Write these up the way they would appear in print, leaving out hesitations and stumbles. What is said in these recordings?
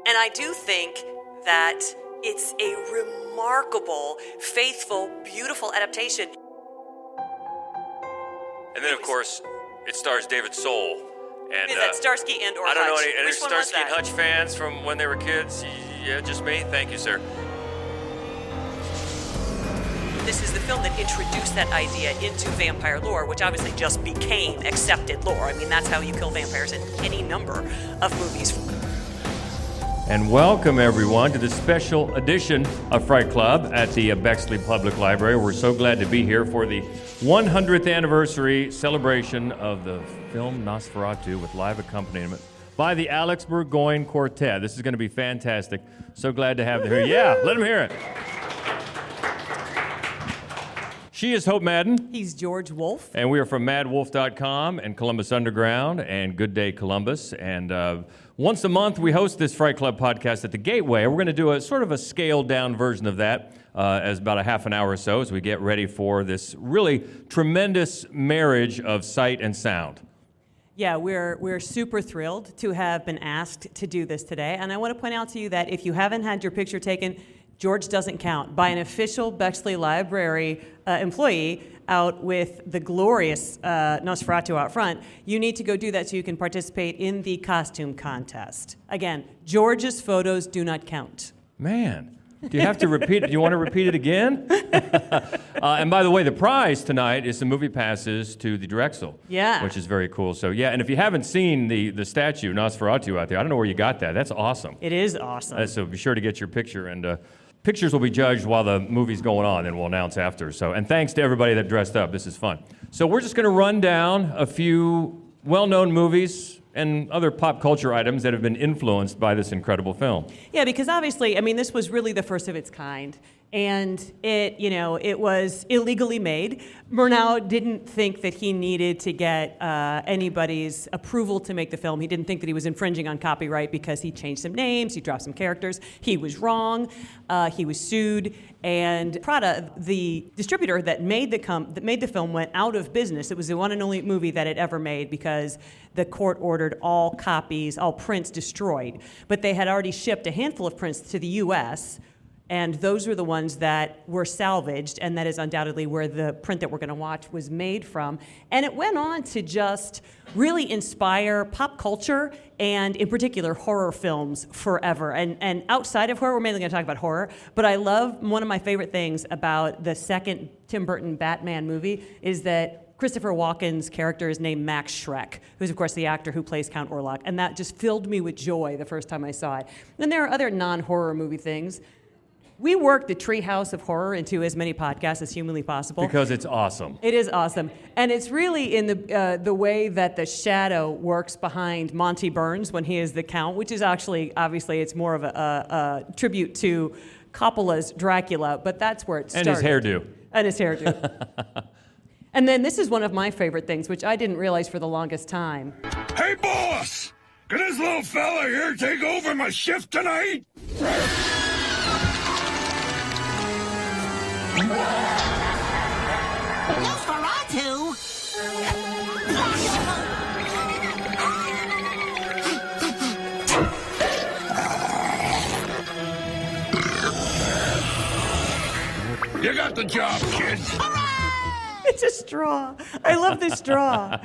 And I do think that it's a remarkable, faithful, beautiful adaptation. And then, of course, it stars David Soul. And Is that Starsky and or I don't know Hutch? any Which one was Starsky and that? Hutch fans from when they were kids. Yeah, just me. Thank you, sir. This is the film that introduced that idea into vampire lore, which obviously just became accepted lore. I mean, that's how you kill vampires in any number of movies. And welcome, everyone, to this special edition of Fright Club at the Bexley Public Library. We're so glad to be here for the 100th anniversary celebration of the film Nosferatu with live accompaniment by the Alex Burgoyne Quartet. This is going to be fantastic. So glad to have them here. Yeah, let them hear it. She is Hope Madden. He's George Wolfe. And we are from madwolf.com and Columbus Underground and Good Day Columbus. And once a month, we host this Fright Club podcast at the Gateway. We're going to do a sort of a scaled-down version of that as about a half an hour or so as we get ready for this really tremendous marriage of sight and sound. Yeah, we're super thrilled to have been asked to do this today. And I want to point out to you that if you haven't had your picture taken, George doesn't count. By an official Bexley Library employee out with the glorious Nosferatu out front, you need to go do that so you can participate in the costume contest. Again, George's photos do not count. Man, do you have to repeat it? Do you want to repeat it again? And by the way, the prize tonight is some movie passes to the Drexel. Yeah. Which is very cool. So yeah, and if you haven't seen the statue, Nosferatu, out there, I don't know where you got that. That's awesome. It is awesome. So be sure to get your picture, and pictures will be judged while the movie's going on, and we'll announce after. So, and thanks to everybody that dressed up. This is fun. So we're just going to run down a few well-known movies and other pop culture items that have been influenced by this incredible film. Yeah, because obviously, I mean, this was really the first of its kind. And it was illegally made. Murnau didn't think that he needed to get anybody's approval to make the film. He didn't think that he was infringing on copyright because he changed some names, he dropped some characters. He was wrong. He was sued. And Prada, the distributor that made the film, went out of business. It was the one and only movie that it ever made because the court ordered all copies, all prints destroyed. But they had already shipped a handful of prints to the U.S., and those were the ones that were salvaged, and that is undoubtedly where the print that we're going to watch was made from. And it went on to just really inspire pop culture, and in particular horror films, forever. And outside of horror, we're mainly going to talk about horror, but I love, one of my favorite things about the second Tim Burton Batman movie is that Christopher Walken's character is named Max Schreck, who's, of course, the actor who plays Count Orlok, and that just filled me with joy the first time I saw it. And there are other non-horror movie things. We work the treehouse of horror into as many podcasts as humanly possible. Because it's awesome. It is awesome. And it's really in the way that the shadow works behind Monty Burns when he is the Count, which is actually, obviously, it's more of a tribute to Coppola's Dracula, but that's where it started. And his hairdo. And his hairdo. And then this is one of my favorite things, which I didn't realize for the longest time. Hey, boss! Can this little fella here take over my shift tonight? Nosferatu? You got the job, kids. It's a straw. I love this straw.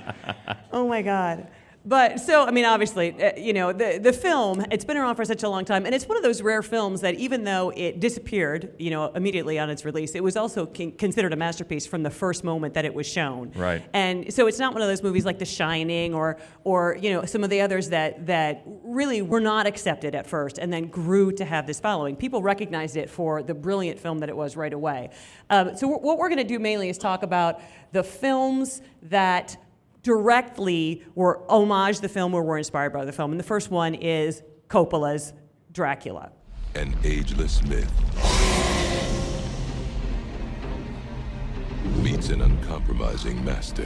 Oh my God. But so, I mean, obviously, the film, it's been around for such a long time, and it's one of those rare films that even though it disappeared, immediately on its release, it was also considered a masterpiece from the first moment that it was shown. Right. And so it's not one of those movies like The Shining or some of the others that really were not accepted at first and then grew to have this following. People recognized it for the brilliant film that it was right away. So what we're going to do mainly is talk about the films that directly were homage the film or were inspired by the film. And the first one is Coppola's Dracula. An ageless myth meets an uncompromising master.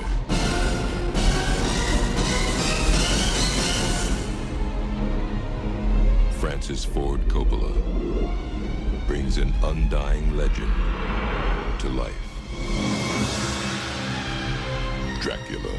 Francis Ford Coppola brings an undying legend to life. Dracula.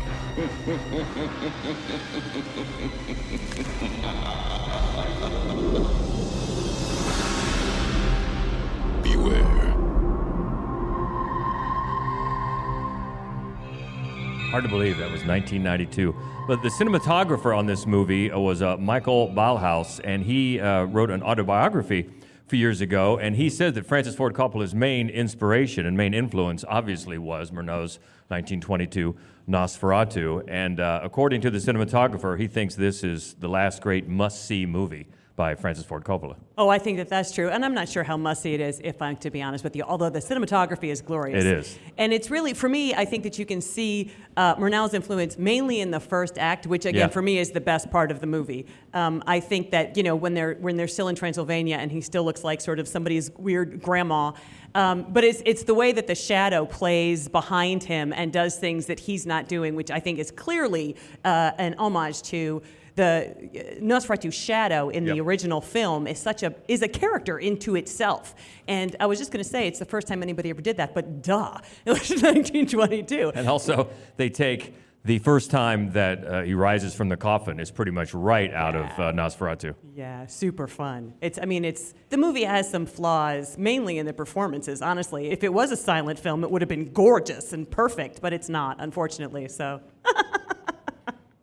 Hard to believe that was 1992. But the cinematographer on this movie was Michael Ballhaus, and he wrote an autobiography a few years ago, and he said that Francis Ford Coppola's main inspiration and main influence obviously was Murnau's 1922 Nosferatu. And according to the cinematographer, he thinks this is the last great must-see movie by Francis Ford Coppola. Oh, I think that that's true. And I'm not sure how must-see it is, if I'm to be honest with you, although the cinematography is glorious. It is. And it's really, for me, I think that you can see Murnau's influence mainly in the first act, which again, for me, is the best part of the movie. I think that, you know, when they're still in Transylvania and he still looks like sort of somebody's weird grandma, but it's the way that the shadow plays behind him and does things that he's not doing, which I think is clearly an homage to the Nosferatu shadow in the original film is a character into itself. And I was just going to say, it's the first time anybody ever did that, but duh, it was 1922. And also, they take the first time that he rises from the coffin is pretty much right out of Nosferatu. Yeah, super fun. The movie has some flaws, mainly in the performances, honestly. If it was a silent film, it would have been gorgeous and perfect, but it's not, unfortunately, so.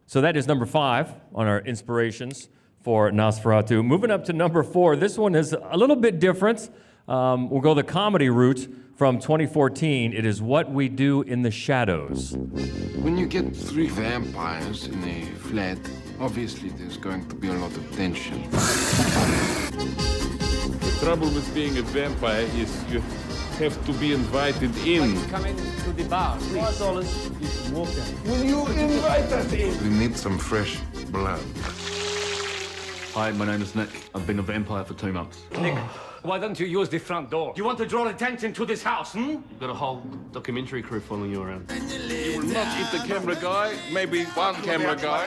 So that is number 5 on our inspirations for Nosferatu. Moving up to number 4, this one is a little bit different. We'll go the comedy route from 2014. It is What We Do in the Shadows. When you get 3 vampires in a flat, obviously there's going to be a lot of tension. The trouble with being a vampire is you have to be invited in. Come into the bar, please. Will you invite us in? We need some fresh blood. Hi, my name is Nick. I've been a vampire for 2 months. Nick, why don't you use the front door? You want to draw attention to this house, You've got a whole documentary crew following you around. You will not eat the camera guy, maybe one camera guy.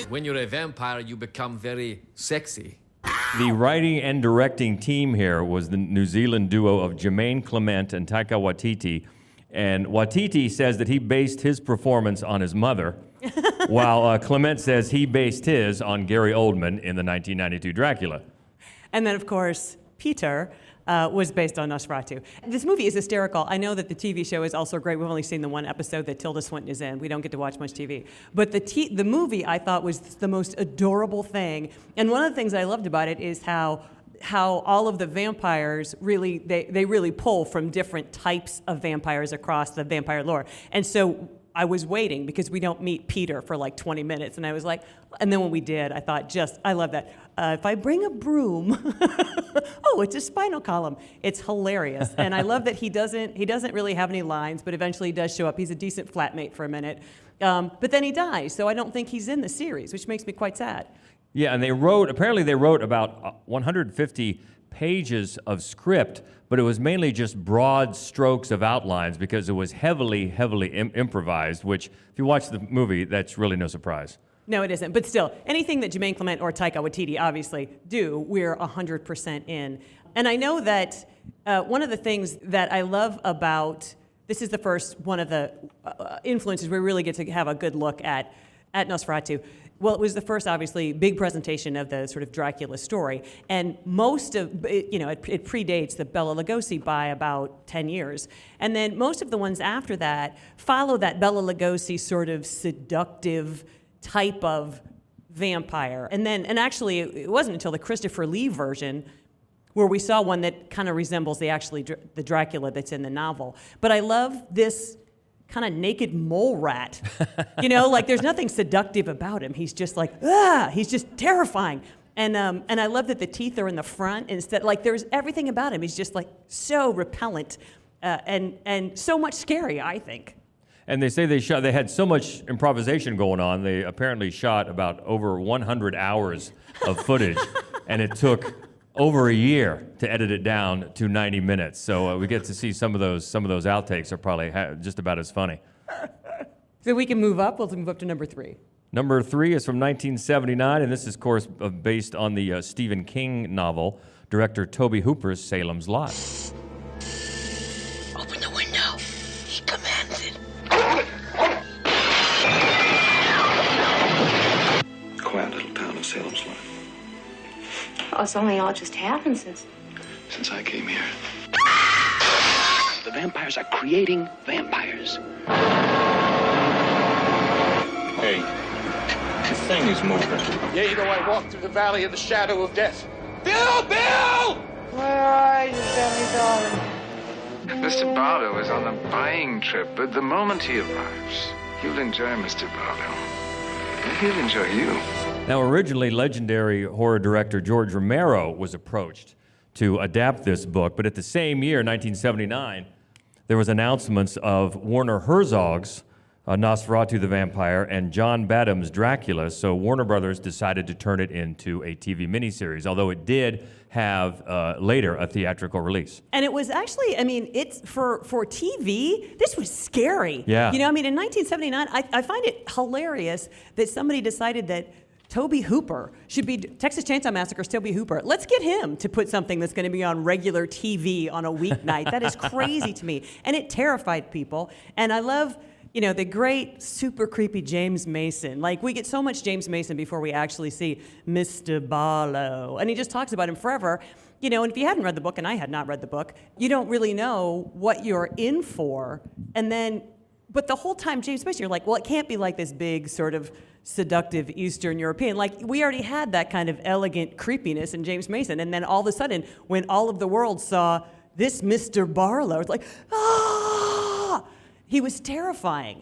When you're a vampire, you become very sexy. The writing and directing team here was the New Zealand duo of Jermaine Clement and Taika Waititi. And Waititi says that he based his performance on his mother, while Clement says he based his on Gary Oldman in the 1992 Dracula. And then, of course, Peter was based on Nosferatu. This movie is hysterical. I know that the TV show is also great. We've only seen the one episode that Tilda Swinton is in. We don't get to watch much TV. But the movie, I thought, was the most adorable thing. And one of the things I loved about it is how all of the vampires really, they really pull from different types of vampires across the vampire lore. And so I was waiting because we don't meet Peter for like 20 minutes. And I was like, and then when we did, I thought I love that. If I bring a broom, oh, it's a spinal column. It's hilarious. And I love that he doesn't really have any lines, but eventually he does show up. He's a decent flatmate for a minute. But then he dies, so I don't think he's in the series, which makes me quite sad. Yeah, and apparently they wrote about 150 pages of script, but it was mainly just broad strokes of outlines because it was heavily improvised, which, if you watch the movie, that's really no surprise. No, it isn't. But still, anything that Jermaine Clement or Taika Waititi obviously do, we're 100% in. And I know that one of the things that I love about, this is the first one of the influences we really get to have a good look at Nosferatu. Well, it was the first, obviously, big presentation of the sort of Dracula story. And most of, it predates the Bela Lugosi by about 10 years. And then most of the ones after that follow that Bela Lugosi sort of seductive type of vampire. And actually, it wasn't until the Christopher Lee version where we saw one that kind of resembles the Dracula that's in the novel. But I love this kind of naked mole rat. Like there's nothing seductive about him. He's just like, he's just terrifying. And I love that the teeth are in the front instead. Like there's everything about him. He's just like so repellent and so much scary, I think. And they say they had so much improvisation going on. They apparently shot about over 100 hours of footage, and it took over a year to edit it down to 90 minutes. So we get to see some of those outtakes are probably just about as funny. So we can move up. We'll move up to number 3. Number 3 is from 1979, and this is, of course, based on the Stephen King novel, director Tobe Hooper's Salem's Lot. Open the window. He commands it. Quiet little town of Salem's Lot. Oh, it's only all just happened since I came here. The Vampires are creating vampires. Hey, this thing is moving. Yea, though I walk through the valley of the shadow of death. Bill! Bill! Where are you, Benny darling? Mr. Barlow is on a buying trip, but the moment he arrives, you'll enjoy Mr. Barlow. And he'll enjoy you. Now, originally, legendary horror director George Romero was approached to adapt this book, but at the same year, 1979, there was announcements of Werner Herzog's Nosferatu the Vampire and John Badham's Dracula, so Warner Brothers decided to turn it into a TV miniseries, although it did have later a theatrical release. And it was actually, I mean, it's for TV, this was scary. Yeah. You know, I mean, in 1979, I find it hilarious that somebody decided that Toby Hooper should be Texas Chainsaw Massacre's Toby Hooper. Let's get him to put something that's going to be on regular TV on a weeknight. That is crazy to me. And it terrified people. And I love, you know, the great, super creepy James Mason. Like, we get so much James Mason before we actually see Mr. Barlow. And he just talks about him forever. You know, and if you hadn't read the book, and I had not read the book, you don't really know what you're in for. And then, but the whole time, James Mason, you're like, well, it can't be like this big sort of seductive Eastern European. Like, we already had that kind of elegant creepiness in James Mason. And then all of a sudden, when all of the world saw this Mr. Barlow, it's like, ah! He was terrifying.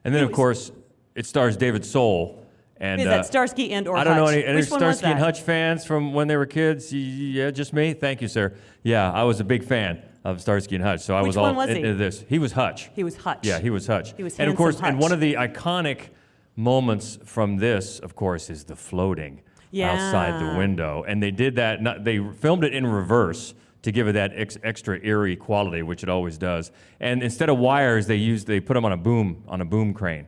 And then, of course, it stars David Soul. And is that Starsky and or I don't know Hutch? any Which one was Starsky and that? Hutch fans from when they were kids? Yeah, just me? Thank you, sir. Yeah, I was a big fan of Starsky and Hutch, so I Which was one all was he? into this. He was Hutch. He was Hutch. Yeah, he was Hutch. He was and of course, handsome and Hutch. one of the iconic moments from this, of course, is the floating outside the window. And they did that, they filmed it in reverse to give it that extra eerie quality, which it always does. And instead of wires, they put them on a boom crane.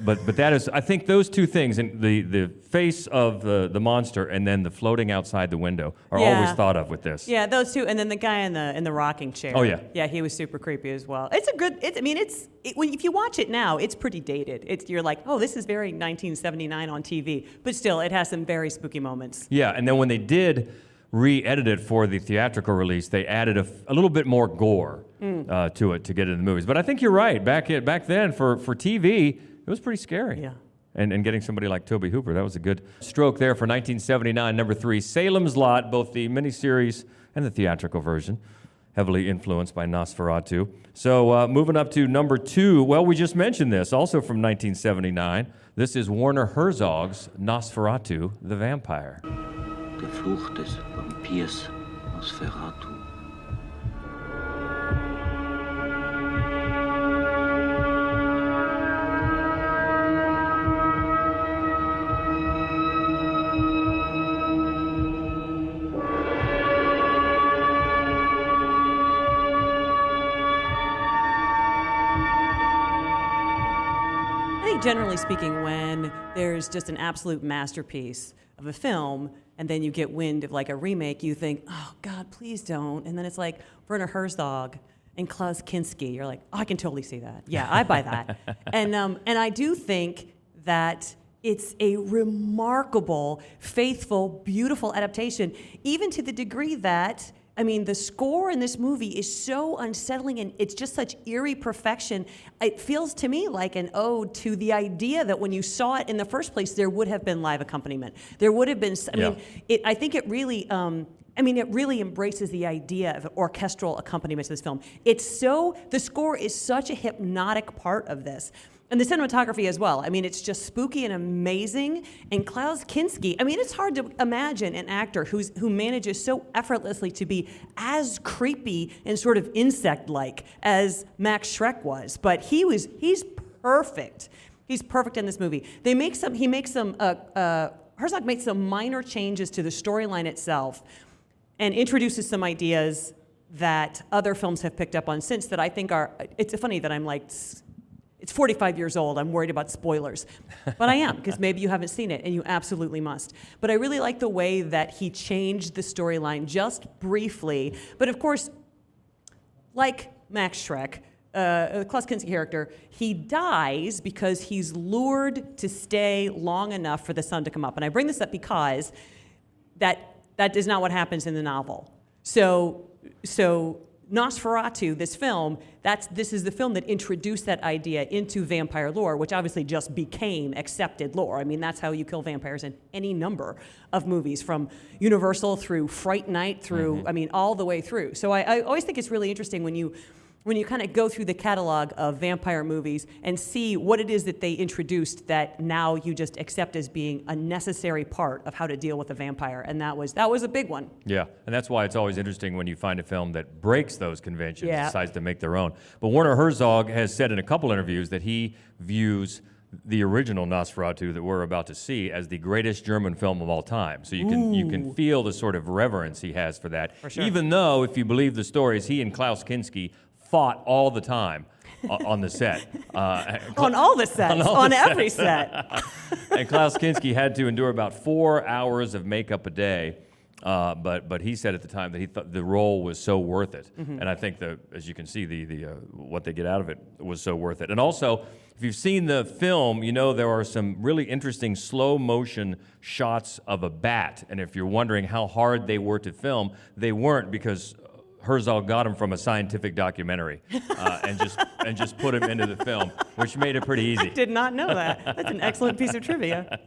but that is, I think those two things, and the face of the monster and then the floating outside the window are always thought of with this. Yeah, those two, and then the guy in the rocking chair. Oh, yeah. Yeah, he was super creepy as well. It's a good. If you watch it now, it's pretty dated. You're like, oh, this is very 1979 on TV, but still, it has some very spooky moments. Yeah, and then when they did re-edit it for the theatrical release, they added a little bit more gore to it to get it in the movies. But I think you're right. Back then, for TV, it was pretty scary. Yeah. And getting somebody like Toby Hooper, that was a good stroke there for 1979. Number 3, Salem's Lot, both the miniseries and the theatrical version, heavily influenced by Nosferatu. So moving up to number 2, well, we just mentioned this, also from 1979. This is Werner Herzog's Nosferatu the Vampire. Der Fluch des Vampirs Nosferatu. Generally speaking, when there's just an absolute masterpiece of a film, and then you get wind of like a remake, you think, oh God, please don't. And then it's like Werner Herzog and Klaus Kinski. You're like, oh, I can totally see that. Yeah, I buy that. And I do think that it's a remarkable, faithful, beautiful adaptation, even to the degree that, I mean, the score in this movie is so unsettling, and it's just such eerie perfection. It feels to me like an ode to the idea that when you saw it in the first place, there would have been live accompaniment. There would have been, I think it really, it really embraces the idea of orchestral accompaniment to this film. The score is such a hypnotic part of this. And the cinematography as well. I mean, it's just spooky and amazing. And Klaus Kinski, I mean, it's hard to imagine an actor who manages so effortlessly to be as creepy and sort of insect-like as Max Schreck was. But he's perfect. He's perfect in this movie. Herzog makes some minor changes to the storyline itself and introduces some ideas that other films have picked up on since that I think it's funny that I'm like, it's 45 years old. I'm worried about spoilers. But I am, because maybe you haven't seen it, and you absolutely must. But I really like the way that he changed the storyline just briefly. But of course, like Max Schreck, the Klaus Kinski character, he dies because he's lured to stay long enough for the sun to come up. And I bring this up because that is not what happens in the novel. So Nosferatu, this film, this is the film that introduced that idea into vampire lore, which obviously just became accepted lore. I mean, that's how you kill vampires in any number of movies, from Universal through Fright Night through, I mean, all the way through. So I always think it's really interesting when you kind of go through the catalog of vampire movies and see what it is that they introduced that now you just accept as being a necessary part of how to deal with a vampire, and that was a big one. Yeah, and that's why it's always interesting when you find a film that breaks those conventions, decides to make their own. But Werner Herzog has said in a couple interviews that he views the original Nosferatu that we're about to see as the greatest German film of all time. So you can feel the sort of reverence he has for that. For sure. Even though, if you believe the stories, he and Klaus Kinski fought all the time on the set. On all the sets, on every set. And Klaus Kinski had to endure about 4 hours of makeup a day. But he said at the time that he thought the role was so worth it. And I think, as you can see, the what they get out of it was so worth it. And also, if you've seen the film, you know there are some really interesting slow motion shots of a bat. And if you're wondering how hard they were to film, they weren't, because Herzog got him from a scientific documentary and just put him into the film, which made it pretty easy. I did not know that. That's an excellent piece of trivia.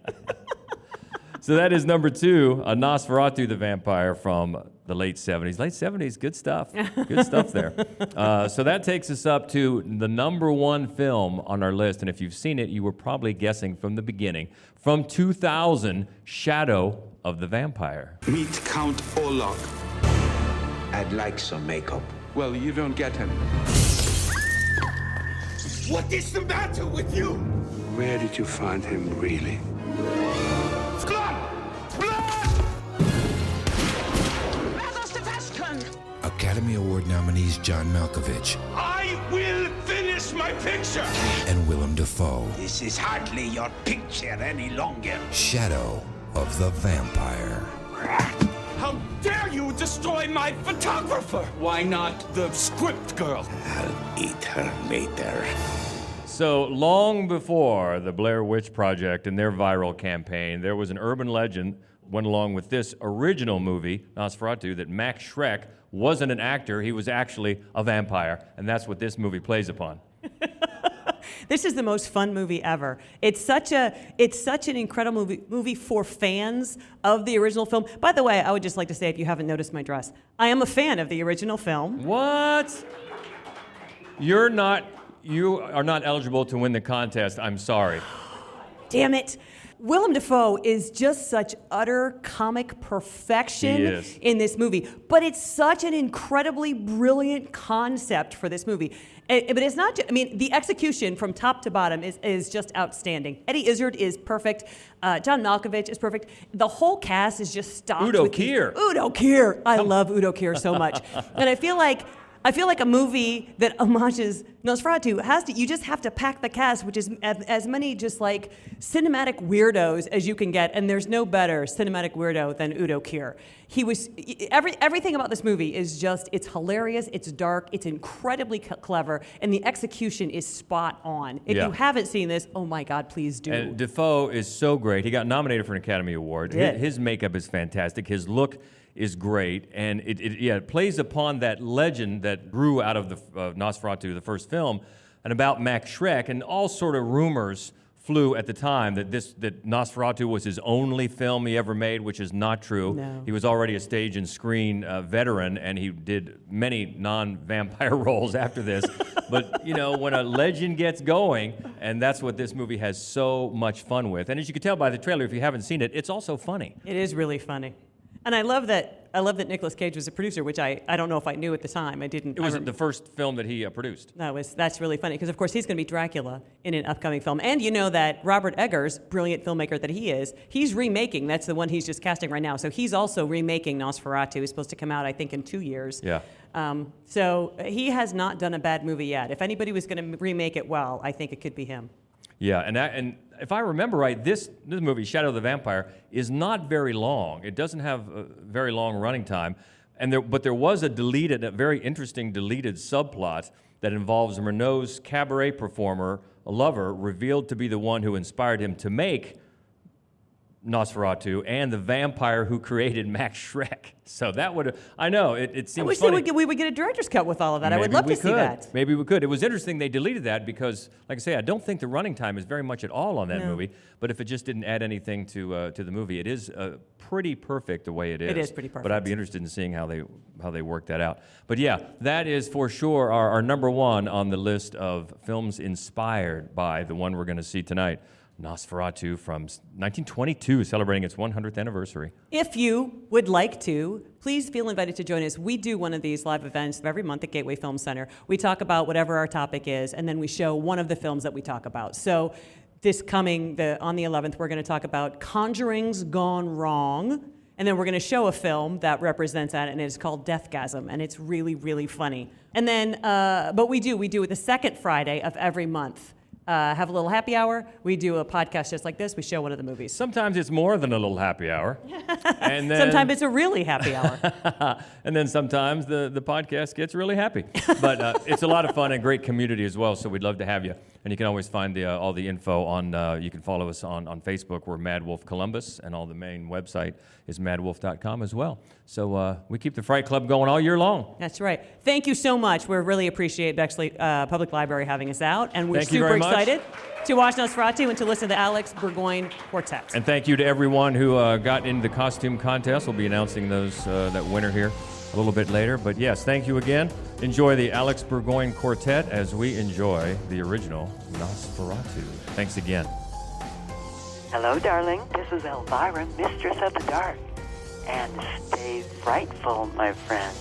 So that is number 2, a Nosferatu the Vampire from the late 70s. Late 70s, good stuff. Good stuff there. So that takes us up to the number 1 film on our list. And if you've seen it, you were probably guessing from the beginning. From 2000, Shadow of the Vampire. Meet Count Olaf. I'd like some makeup. Well, you don't get him. What is the matter with you? Where did you find him, really? Academy Award nominees John Malkovich I will finish my picture! and Willem Dafoe. This is hardly your picture any longer. Shadow of the Vampire. How dare you destroy my photographer? Why not the script girl? I'll eat her later. So long before the Blair Witch Project and their viral campaign, there was an urban legend went along with this original movie, Nosferatu, that Max Schreck wasn't an actor, he was actually a vampire, and that's what this movie plays upon. This is the most fun movie ever. It's such an incredible movie for fans of the original film. By the way, I would just like to say, if you haven't noticed my dress, I am a fan of the original film. What? You are not eligible to win the contest. I'm sorry. Damn it. Willem Dafoe is just such utter comic perfection in this movie. But it's such an incredibly brilliant concept for this movie. But it's not just, I mean, the execution from top to bottom is just outstanding. Eddie Izzard is perfect. John Malkovich is perfect. The whole cast is just stocked Udo with Kier. Udo Kier. I love Udo Kier so much. And I feel like a movie that homages Nosferatu you just have to pack the cast, which is as many just like cinematic weirdos as you can get, and there's no better cinematic weirdo than Udo Kier. He was, everything about this movie is just, it's hilarious, it's dark, it's incredibly clever, and the execution is spot on. If you haven't seen this, oh my God, please do. And Dafoe is so great. He got nominated for an Academy Award. His makeup is fantastic. His look is great, and it plays upon that legend that grew out of the Nosferatu, the first film, and about Max Schreck, and all sort of rumors flew at the time that Nosferatu was his only film he ever made, which is not true. No. He was already a stage and screen veteran, and he did many non-vampire roles after this. But, you know, when a legend gets going, and that's what this movie has so much fun with. And as you can tell by the trailer, if you haven't seen it, it's also funny. It is really funny. And I love that Nicolas Cage was a producer, which I don't know if I knew at the time. I didn't. It was the first film that he produced. That's really funny, because of course he's going to be Dracula in an upcoming film. And you know that Robert Eggers, brilliant filmmaker that he is, he's remaking. That's the one he's just casting right now. So he's also remaking Nosferatu. It's supposed to come out, I think, in 2 years. Yeah. So he has not done a bad movie yet. If anybody was going to remake it well, I think it could be him. Yeah, and if I remember right, this movie, Shadow of the Vampire, is not very long. It doesn't have a very long running time, but there was a very interesting deleted subplot that involves Murnau's cabaret performer, a lover, revealed to be the one who inspired him to make Nosferatu and the vampire who created Max Schreck. So that would, I know, it seems I wish funny. we would get a director's cut with all of that. I would Maybe love we to see could. that. Maybe we could. It was interesting they deleted that because, like I say, I don't think the running time is very much at all on that movie. But if it just didn't add anything to the movie, it is pretty perfect the way it is. It is pretty perfect. But I'd be interested in seeing how they work that out. But yeah, that is for sure our number one on the list of films inspired by the one we're going to see tonight. Nosferatu from 1922, celebrating its 100th anniversary. If you would like to, please feel invited to join us. We do one of these live events every month at Gateway Film Center. We talk about whatever our topic is, and then we show one of the films that we talk about. So this coming, on the 11th, we're going to talk about Conjuring's Gone Wrong, and then we're going to show a film that represents that, and it's called Deathgasm, and it's really, really funny. And then, but we do the second Friday of every month. Have a little happy hour. We do a podcast just like this. We show one of the movies. Sometimes it's more than a little happy hour. And then, sometimes it's a really happy hour. And then sometimes the podcast gets really happy. But it's a lot of fun and great community as well, so we'd love to have you. And you can always find all the info on, you can follow us on Facebook. We're Mad Wolf Columbus, and all the main website is madwolf.com as well. So we keep the Fright Club going all year long. That's right. Thank you so much. We really appreciate Bexley Public Library having us out, and we're Thank you super very much. excited to watch Nosferatu and to listen to the Alex Burgoyne Quartet. And thank you to everyone who got into the costume contest. We'll be announcing those that winner here a little bit later. But yes, thank you again. Enjoy the Alex Burgoyne Quartet as we enjoy the original Nosferatu. Thanks again. Hello, darling. This is Elvira, Mistress of the Dark. And stay frightful, my friends.